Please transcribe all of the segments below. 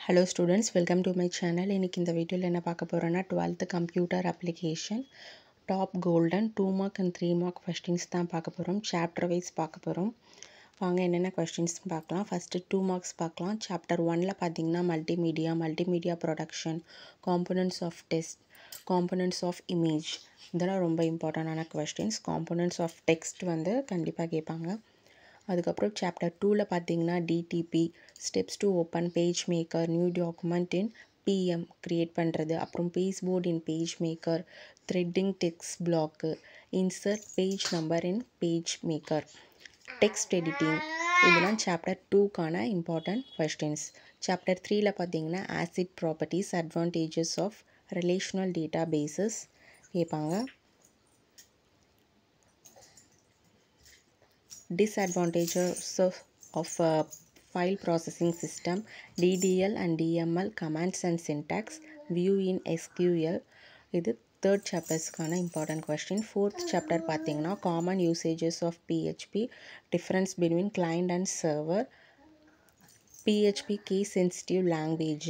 Hello students, welcome to my channel. இன்னைக்கு இந்த வீடியோல என்ன பார்க்க போறோம்னா 12th computer application top golden 2 mark and 3 mark questions தான் பார்க்க போறோம். சாப்டர் வைஸ் பார்க்க போறோம். வாங்க என்னென்ன क्वेश्चंस பார்க்கலாம். ஃபர்ஸ்ட் 2 மார்க்ஸ் பார்க்கலாம். சாப்டர் 1ல பாத்தீங்கன்னா multimedia production, components of text, components of image. இதெல்லாம் ரொம்ப இம்பார்ட்டன்டான क्वेश्चंस. காம்போனன்ட்ஸ் ஆஃப் டெக்ஸ்ட் வந்து கண்டிப்பா கேட்பாங்க. அதுக்கப்புறம் சாப்டர் 2ல பார்த்தீங்கன்னா DTP, steps to open page maker, new document in PM create பண்ணுறது, அப்புறம் page board in page maker, threading text block, insert page number in page maker, text editing. இதெல்லாம் chapter 2க்கான இம்பார்ட்டன்ட் கொஸ்டின்ஸ். சாப்டர் 3ல பார்த்தீங்கன்னா ACID properties, advantages of relational data bases கேட்பாங்க. Disadvantages of file processing system, DDL and DML commands and syntax, view in SQL. இது third chaptersக்கான important question. Fourth chapter பார்த்தீங்கன்னா common usages of PHP, difference between client and server, PHP case sensitive language,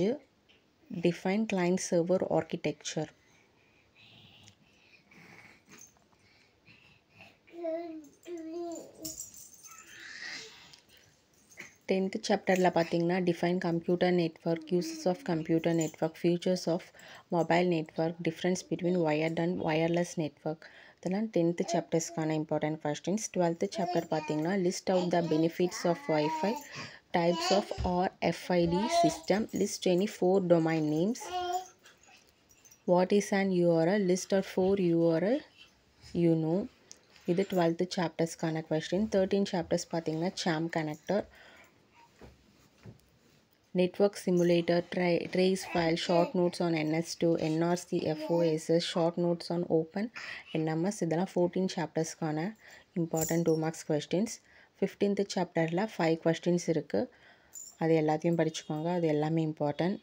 define client server architecture. 10th சாப்டரில் பார்த்தீங்கன்னா define computer network, uses of computer network, features of mobile network, difference between wired and wireless network. இதெல்லாம் 10th சாப்டர்ஸ்க்கான important questions. 12th chapter பார்த்தீங்கன்னா list out the benefits of WiFi, types of RFID system, list any 4 domain names, what is an URL, list of 4 URL you know. இது 12th சாப்டர்ஸ்க்கான question. 13 chapters பார்த்தீங்கன்னா சாம் connector, network simulator, trace file, short notes on NS2, NRC, FOSS, short notes on open NMS. இதெல்லாம் 14 சாப்டர்ஸ்க்கான important 2 marks questions. 15th சாப்டரில் 5 questions இருக்குது. அது எல்லாத்தையும் படிச்சுக்கோங்க, அது எல்லாமே இம்பார்ட்டன்ட்.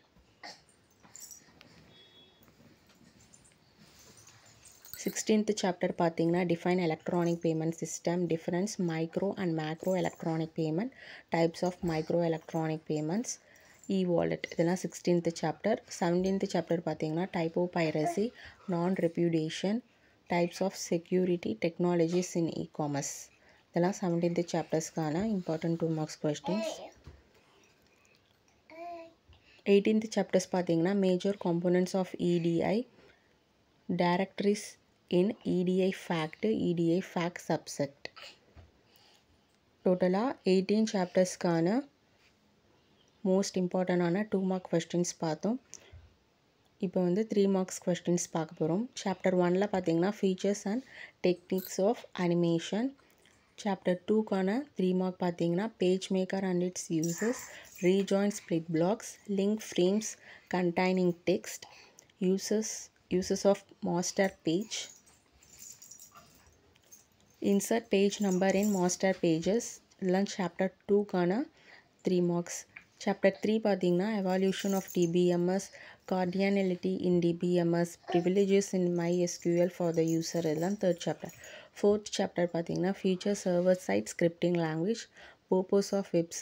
16th சாப்டர் பார்த்தீங்கன்னா define electronic payment system, difference micro and macro electronic payment, types of micro electronic payments, e-wallet. இதெல்லாம் 16th சாப்டர். 17th சாப்டர் பார்த்தீங்கன்னா typopiracy, non repudiation, types of security technologies in ecommerce. இதெல்லாம் 17th சாப்டர்ஸ்க்கான important 2 marks questions. 18th chapters பார்த்தீங்கன்னா major components of EDI, directories in EDI fact, EDI fact subset. டோட்டலாக 18 சாப்டர்ஸ்க்கான most இம்பார்ட்டண்டான 2 mark questions பார்த்தோம். இப்போ வந்து 3 marks questions பார்க்க போகிறோம். சாப்டர் 1ல் பார்த்தீங்கன்னா features and techniques of animation. Chapter 2க்கான 3 மார்க் பார்த்தீங்கன்னா page maker and its uses, rejoin split blocks, link frames containing text, uses of master page, insert page number in master pages. இதெல்லாம் chapter 2க்கான 3 marks. Chapter 3 பார்த்தீங்கன்னா evolution of DBMS, cardinality in DBMS, privileges in MySQL for the user. இதெல்லாம் 3rd chapter. 4th chapter பார்த்தீங்கன்னா feature server side scripting language, purpose of web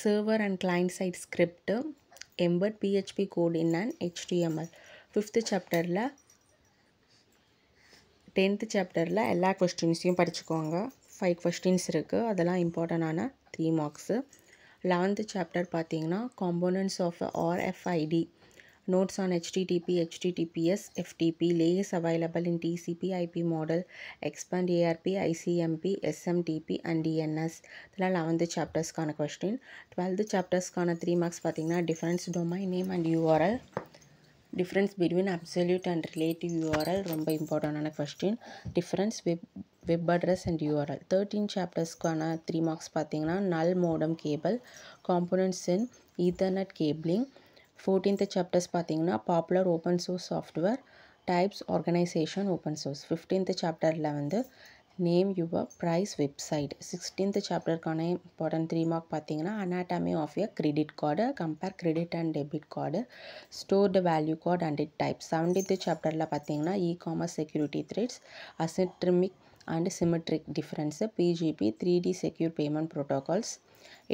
server and client side script, embed PHP code in and HTML. 5th சாப்டரில் 10th சாப்டரில் எல்லா கொஸ்டின்ஸையும் படிச்சுக்கோங்க. 5 questions இருக்குது, அதெல்லாம் important 3 marks. 11th chapter பார்த்தீங்கன்னா components of RFID, notes on HTTP, HTTPS, FTP, layers available in TCP IP model, expand ARP, ICMP, SMTP and DNS. இதெல்லாம் 11th சாப்டர்ஸ்க்கான question. 12th சாப்டர்ஸ்க்கான 3 மார்க்ஸ் பார்த்தீங்கன்னா difference domain name and URL, difference between absolute and relative URL ரொம்ப இம்பார்ட்டண்டான question, difference web address and URL. 13 சாப்டர்ஸ்க்கான 3 marks பார்த்தீங்கன்னா null modem cable, components in ethernet cabling. 14th chapters பார்த்தீங்கன்னா popular open source software, types, organisation, open source. 15th சாப்டரில் வந்து name your price website. 16th சாப்டருக்கான important 3 mark பார்த்தீங்கன்னா anatomy of a credit card, compare credit and debit card, stored value card and it type. 17th சாப்டரில் பார்த்தீங்கன்னா e-commerce security threats, and symmetric difference, PGP 3D secure payment protocols.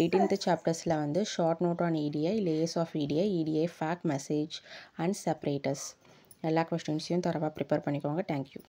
18th சாப்டர்ஸில் வந்து short note on EDI, layers of EDI, EDI fact message and separators. எல்லா கொஸ்டின்ஸையும் தரவாக prepare பண்ணிக்கோங்க. Thank you.